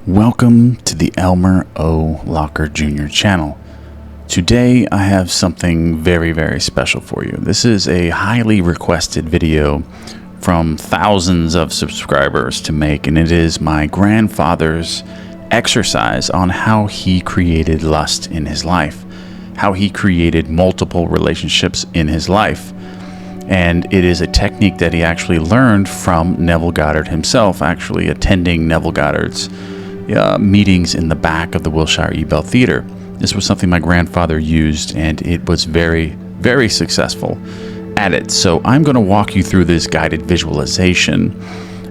Welcome to the Elmer O. Locker Jr. channel. Today I have something very special for you. This is a highly requested video from thousands of subscribers to make, and it is my grandfather's exercise on how he created lust in his life, how he created multiple relationships in his life. And it is a technique that he actually learned from Neville Goddard himself, actually attending Neville Goddard's meetings in the back of the Wilshire Ebell Theater. This was something my grandfather used, and it was very successful at it. So I'm going to walk you through this guided visualization,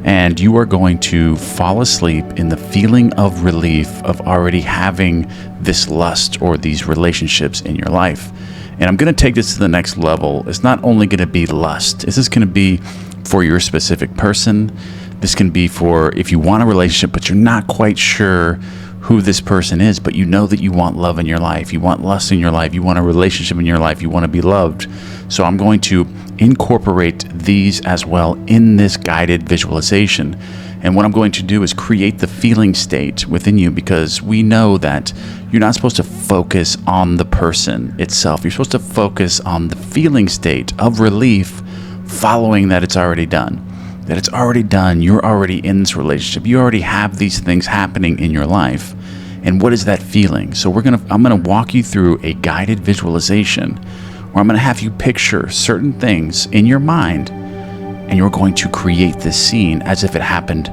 and you are going to fall asleep in the feeling of relief of already having this lust or these relationships in your life. And I'm going to take this to the next level. It's not only going to be lust. This is going to be for your specific person. This can be for if you want a relationship, but you're not quite sure who this person is, but you know that you want love in your life. You want lust in your life. You want a relationship in your life. You want to be loved. So I'm going to incorporate these as well in this guided visualization. And what I'm going to do is create the feeling state within you, because we know that you're not supposed to focus on the person itself. You're supposed to focus on the feeling state of relief following that it's already done. That it's already done. You're already in this relationship. You already have these things happening in your life. And what is that feeling? So I'm gonna walk you through a guided visualization where I'm gonna have you picture certain things in your mind, and you're going to create this scene as if it happened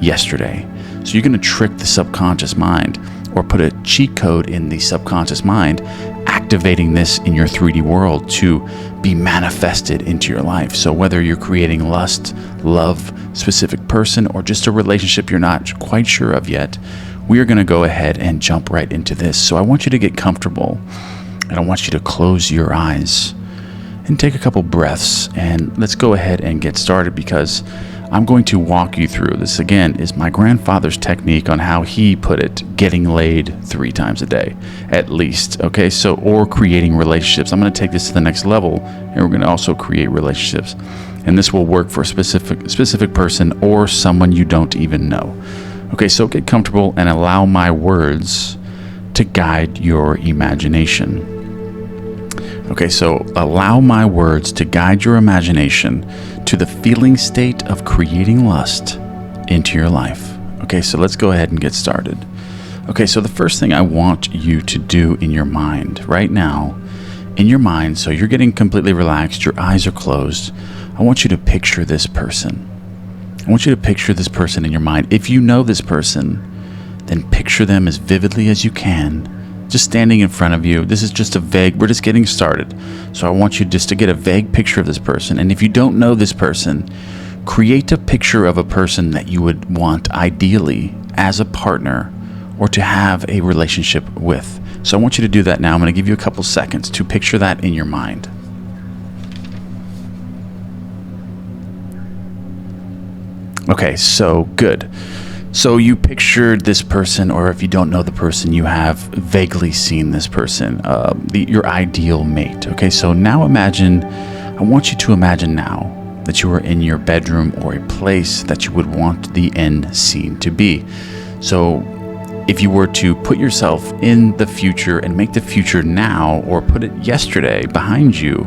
yesterday. So you're gonna trick the subconscious mind, or put a cheat code in the subconscious mind, activating this in your 3D world to be manifested into your life. So whether you're creating lust, love, specific person, or just a relationship you're not quite sure of yet, we are going to go ahead and jump right into this. So I want you to get comfortable, and I want you to close your eyes and take a couple breaths, and let's go ahead and get started, because I'm going to walk you through this. Again, is my grandfather's technique on how he put it, getting laid 3 times a day at least. Okay, so, or creating relationships. I'm going to take this to the next level, and we're going to also create relationships, and this will work for a specific person or someone you don't even know. Okay, so get comfortable and allow my words to guide your imagination. Okay, so allow my words to guide your imagination to the feeling state of creating lust into your life. Okay, so let's go ahead and get started. Okay, so the first thing I want you to do in your mind right now, in your mind, so you're getting completely relaxed, your eyes are closed, I want you to picture this person. I want you to picture this person in your mind. If you know this person, then picture them as vividly as you can, just standing in front of you. This is just we're just getting started. So I want you just to get a vague picture of this person. And if you don't know this person, create a picture of a person that you would want ideally as a partner or to have a relationship with. So I want you to do that now. I'm going to give you a couple seconds to picture that in your mind. Okay, so good. So you pictured this person, or if you don't know the person, you have vaguely seen this person, your ideal mate. Okay, so now I want you to imagine now that you are in your bedroom or a place that you would want the end scene to be. So if you were to put yourself in the future and make the future now, or put it yesterday behind you,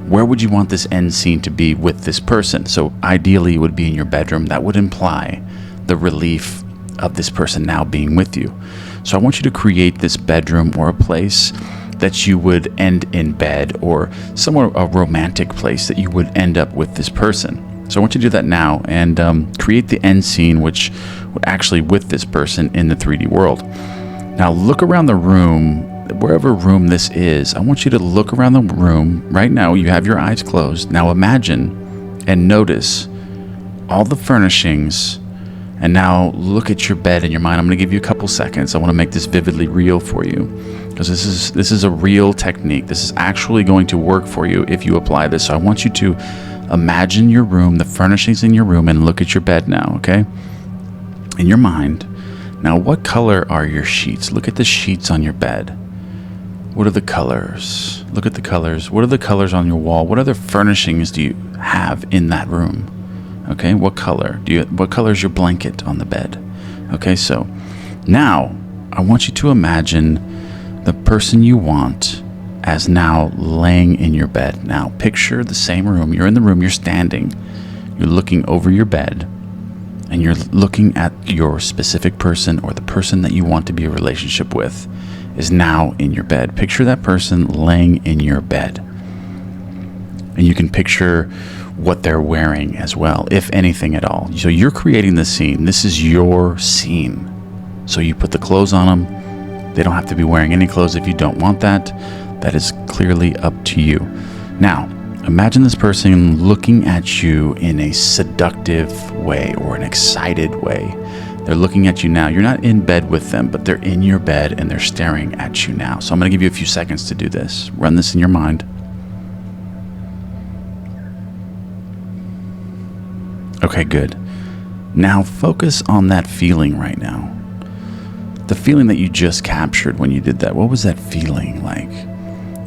where would you want this end scene to be with this person? So ideally it would be in your bedroom. That would imply the relief of this person now being with you. So I want you to create this bedroom or a place that you would end in bed, or somewhere a romantic place that you would end up with this person. So I want you to do that now, and create the end scene, which would actually with this person in the 3D world. Now look around the room, wherever room this is. I want you to look around the room right now. You have your eyes closed. Now imagine and notice all the furnishings. And now look at your bed in your mind. I'm going to give you a couple seconds. I want to make this vividly real for you, because this is a real technique. This is actually going to work for you if you apply this. So I want you to imagine your room, the furnishings in your room, and look at your bed now, okay? In your mind. Now, what color are your sheets? Look at the sheets on your bed. What are the colors? Look at the colors. What are the colors on your wall? What other furnishings do you have in that room? Okay, what color? What color is your blanket on the bed? Okay, so Now, I want you to imagine the person you want as now laying in your bed. Now, picture the same room. You're in the room, you're standing, you're looking over your bed, and you're looking at your specific person, or the person that you want to be in a relationship with is now in your bed. Picture that person laying in your bed. And you can picture what they're wearing as well, if anything at all. So you're creating the scene. This is your scene. So you put the clothes on them. They don't have to be wearing any clothes if you don't want that. That is clearly up to you. Now, imagine this person looking at you in a seductive way or an excited way. They're looking at you now. You're not in bed with them, but they're in your bed and they're staring at you now. So I'm going to give you a few seconds to do this. Run this in your mind. Okay, good. Now focus on that feeling right now. The feeling that you just captured when you did that. What was that feeling like?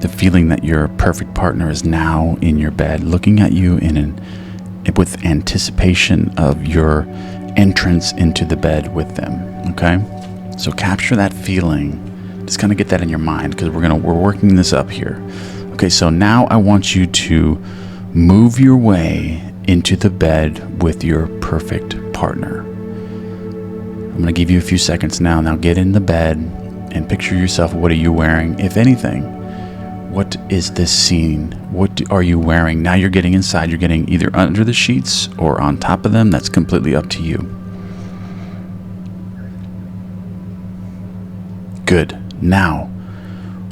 The feeling that your perfect partner is now in your bed, looking at you with anticipation of your entrance into the bed with them. Okay? So capture that feeling. Just kind of get that in your mind, because we're working this up here. Okay, so now I want you to move your way into the bed with your perfect partner. I'm going to give you a few seconds now. Now get in the bed and picture yourself. What are you wearing, if anything? What is this scene? What are you wearing? Now you're getting inside. You're getting either under the sheets or on top of them. That's completely up to you. Good. Now,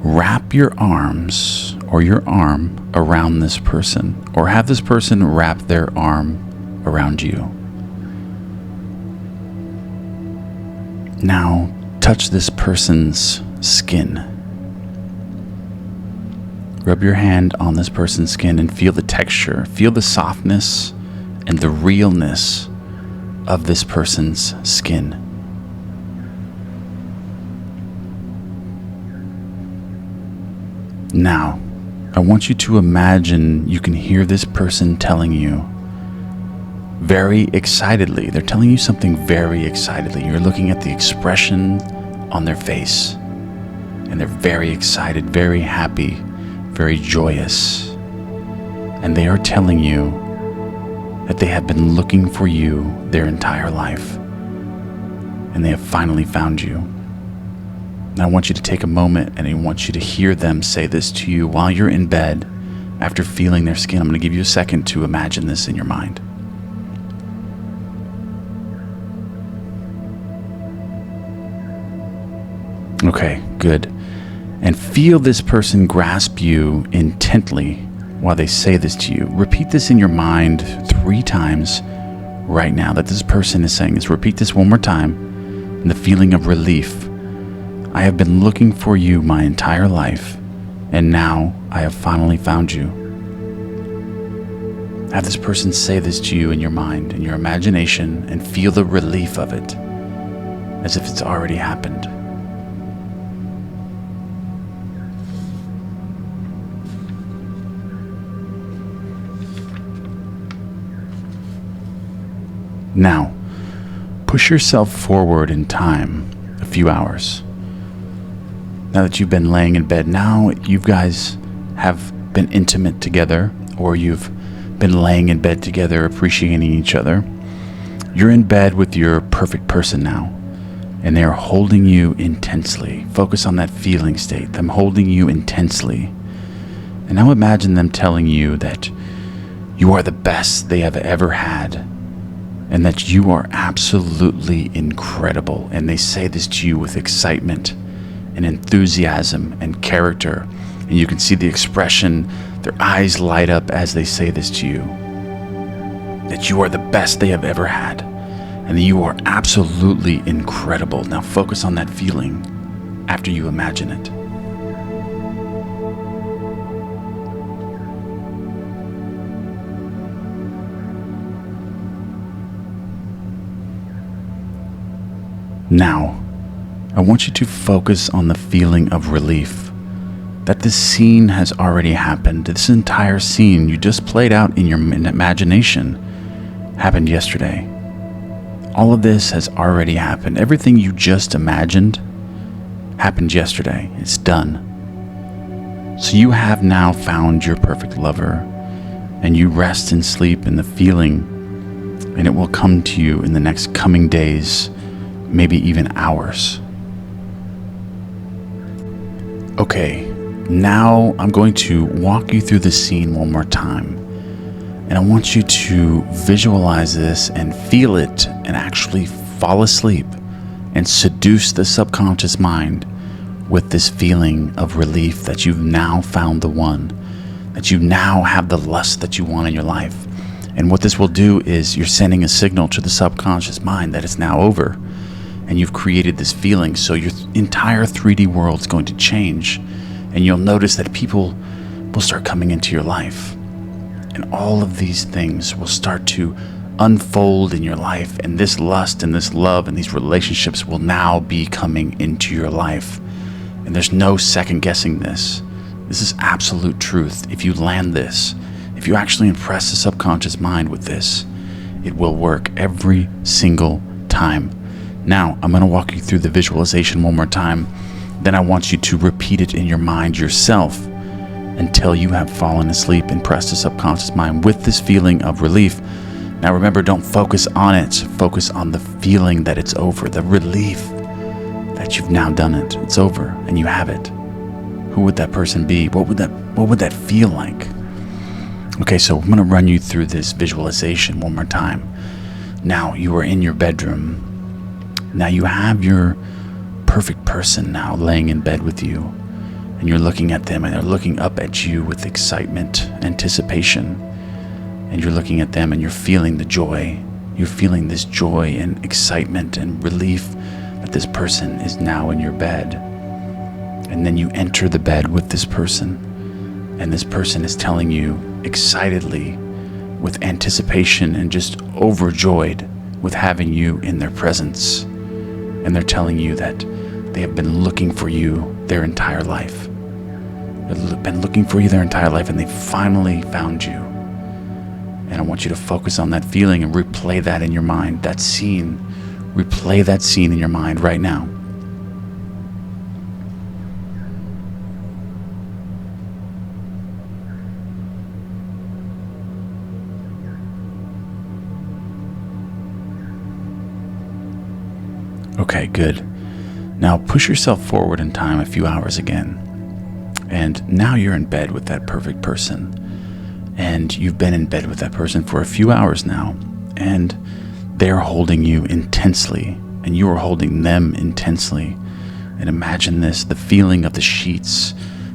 wrap your arms or your arm around this person, or have this person wrap their arm around you. Now, touch this person's skin. Rub your hand on this person's skin and feel the texture, feel the softness and the realness of this person's skin. Now, I want you to imagine you can hear this person telling you very excitedly. They're telling you something very excitedly. You're looking at the expression on their face, and they're very excited, very happy, very joyous. And they are telling you that they have been looking for you their entire life, and they have finally found you. Now I want you to take a moment, and I want you to hear them say this to you while you're in bed after feeling their skin. I'm going to give you a second to imagine this in your mind. Okay, good. And feel this person grasp you intently while they say this to you. Repeat this in your mind 3 times right now that this person is saying this. Repeat this one more time. And the feeling of relief. I have been looking for you my entire life, and now I have finally found you. Have this person say this to you in your mind, in your imagination, and feel the relief of it, as if it's already happened. Now, push yourself forward in time a few hours. Now that you've been laying in bed, now you guys have been intimate together, or you've been laying in bed together, appreciating each other. You're in bed with your perfect person now, and they are holding you intensely. Focus on that feeling state, them holding you intensely. And now imagine them telling you that you are the best they have ever had, and that you are absolutely incredible. And they say this to you with excitement and enthusiasm and character. And you can see the expression, their eyes light up as they say this to you. That you are the best they have ever had, and that you are absolutely incredible. Now focus on that feeling after you imagine it. Now, I want you to focus on the feeling of relief that this scene has already happened. This entire scene you just played out in your imagination happened yesterday. All of this has already happened. Everything you just imagined happened yesterday. It's done. So you have now found your perfect lover, and you rest and sleep in the feeling, and it will come to you in the next coming days, maybe even hours. Okay, now I'm going to walk you through the scene one more time. And I want you to visualize this and feel it and actually fall asleep and seduce the subconscious mind with this feeling of relief that you've now found the one, that you now have the lust that you want in your life. And what this will do is you're sending a signal to the subconscious mind that it's now over, and you've created this feeling. So your entire 3D world is going to change, and you'll notice that people will start coming into your life. And all of these things will start to unfold in your life. And this lust and this love and these relationships will now be coming into your life. And there's no second guessing this. This is absolute truth. If you land this, if you actually impress the subconscious mind with this, it will work every single time. Now, I'm going to walk you through the visualization one more time. Then I want you to repeat it in your mind yourself until you have fallen asleep and pressed the subconscious mind with this feeling of relief. Now remember, don't focus on it. Focus on the feeling that it's over, the relief that you've now done it. It's over and you have it. Who would that person be? What would that feel like? Okay, so I'm going to run you through this visualization one more time. Now you are in your bedroom. Now you have your perfect person now laying in bed with you. And you're looking at them, and they're looking up at you with excitement, anticipation. And you're looking at them, and you're feeling the joy. You're feeling this joy and excitement and relief that this person is now in your bed. And then you enter the bed with this person, and this person is telling you excitedly, with anticipation and just overjoyed with having you in their presence. And they're telling you that they have been looking for you their entire life. They've been looking for you their entire life, and they finally found you. And I want you to focus on that feeling and replay that in your mind, that scene. Replay that scene in your mind right now. Okay, good. Now push yourself forward in time a few hours again. And now you're in bed with that perfect person. And you've been in bed with that person for a few hours now. And they're holding you intensely. And you are holding them intensely. And imagine this, the feeling of the sheets.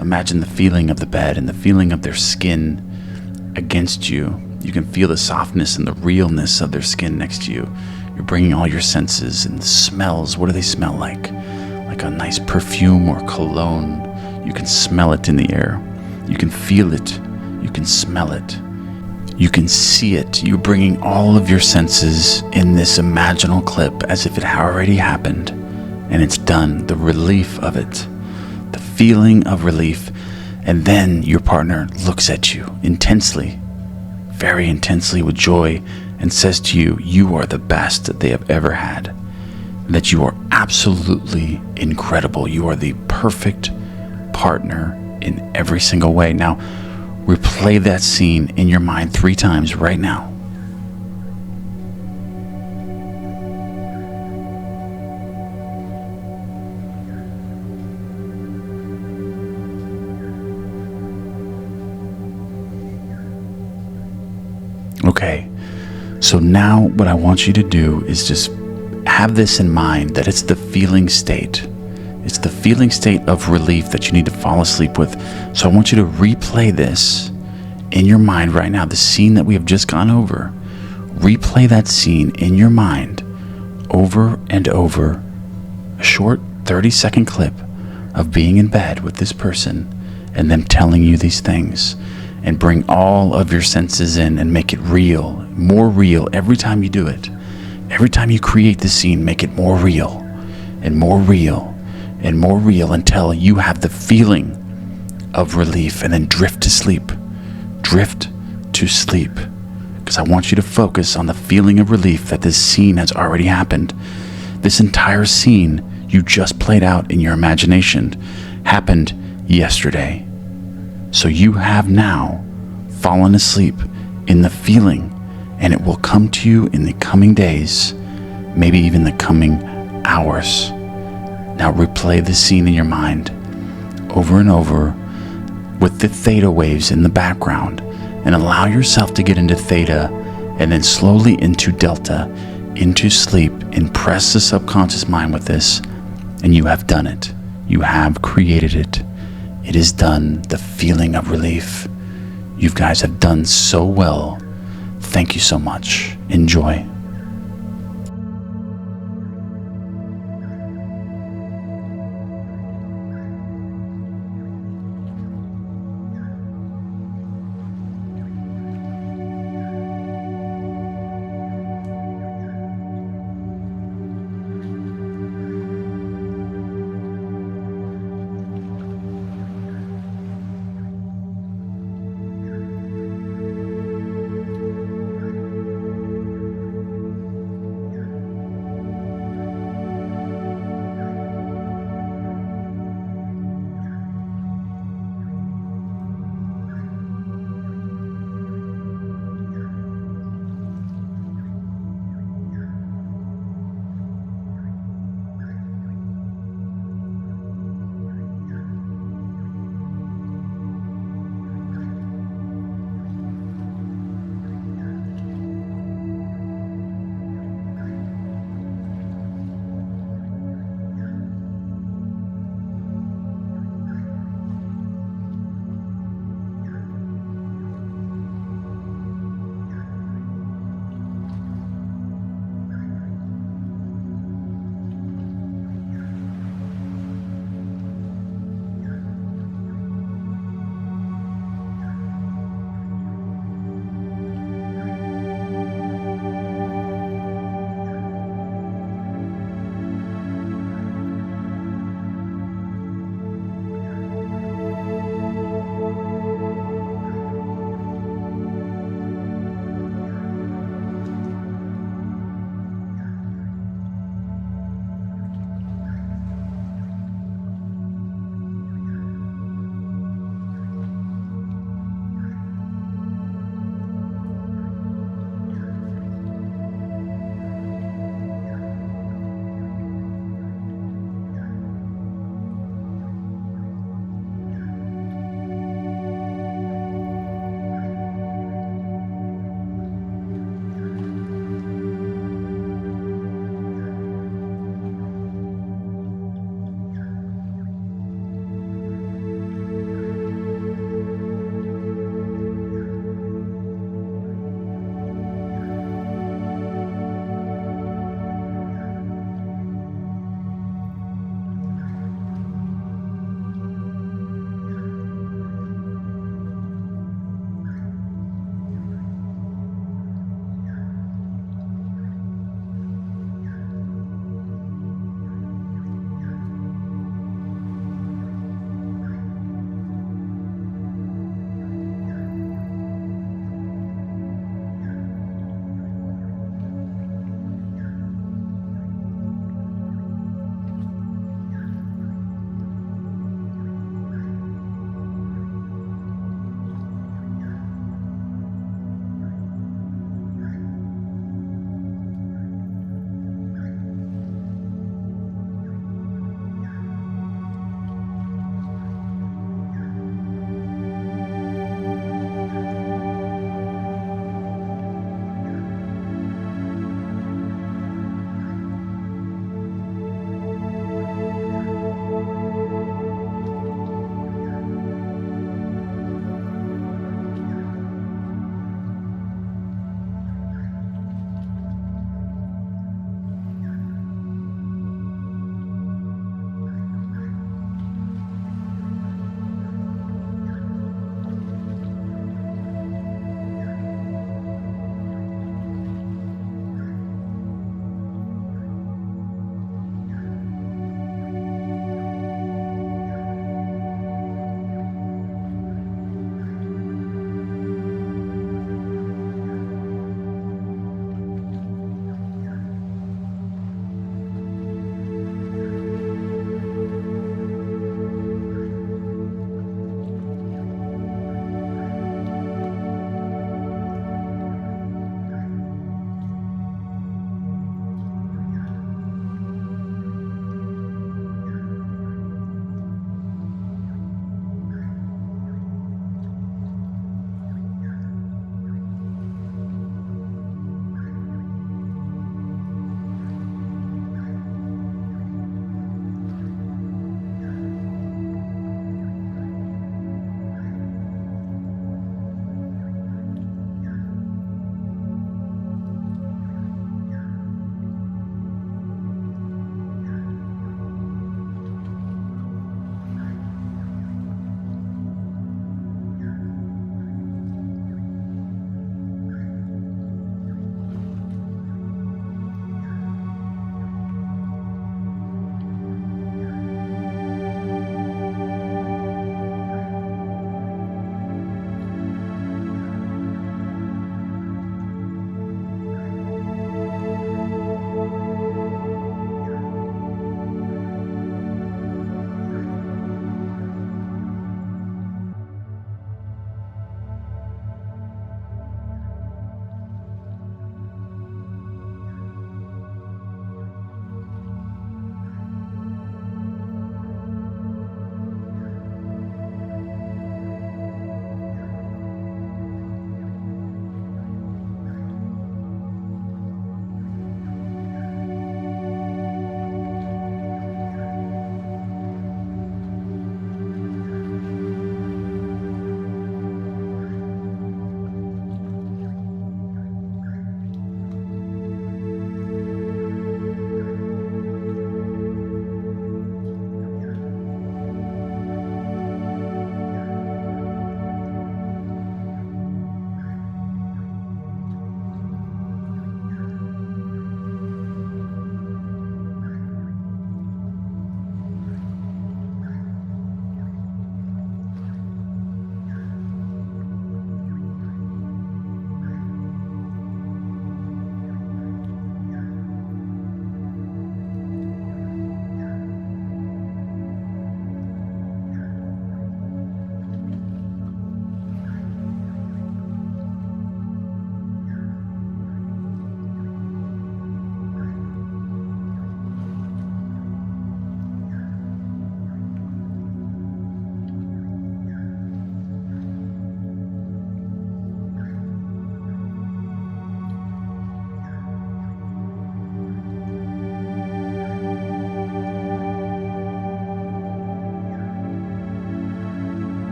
Imagine the feeling of the bed and the feeling of their skin against you. You can feel the softness and the realness of their skin next to you. You're bringing all your senses and the smells. What do they smell like? Like a nice perfume or cologne. You can smell it in the air. You can feel it. You can smell it. You can see it. You're bringing all of your senses in this imaginal clip as if it had already happened. And it's done. The relief of it. The feeling of relief. And then your partner looks at you intensely. Very intensely with joy. And says to you, you are the best that they have ever had. That you are absolutely incredible. You are the perfect partner in every single way. Now, replay that scene in your mind 3 times right now. Okay. So now what I want you to do is just have this in mind, that it's the feeling state. It's the feeling state of relief that you need to fall asleep with. So I want you to replay this in your mind right now, the scene that we have just gone over. Replay that scene in your mind over and over. A short 30-second clip of being in bed with this person and them telling you these things. And bring all of your senses in and make it real, more real every time you do it. Every time you create the scene, make it more real and more real and more real until you have the feeling of relief, and then drift to sleep. Drift to sleep. because I want you to focus on the feeling of relief that this scene has already happened. This entire scene you just played out in your imagination happened yesterday. So you have now fallen asleep in the feeling, and it will come to you in the coming days, maybe even the coming hours. Now replay the scene in your mind over and over with the theta waves in the background, and allow yourself to get into theta and then slowly into delta, into sleep. Impress the subconscious mind with this, and you have done it. You have created it. It is done. The feeling of relief. You guys have done so well. Thank you so much. Enjoy.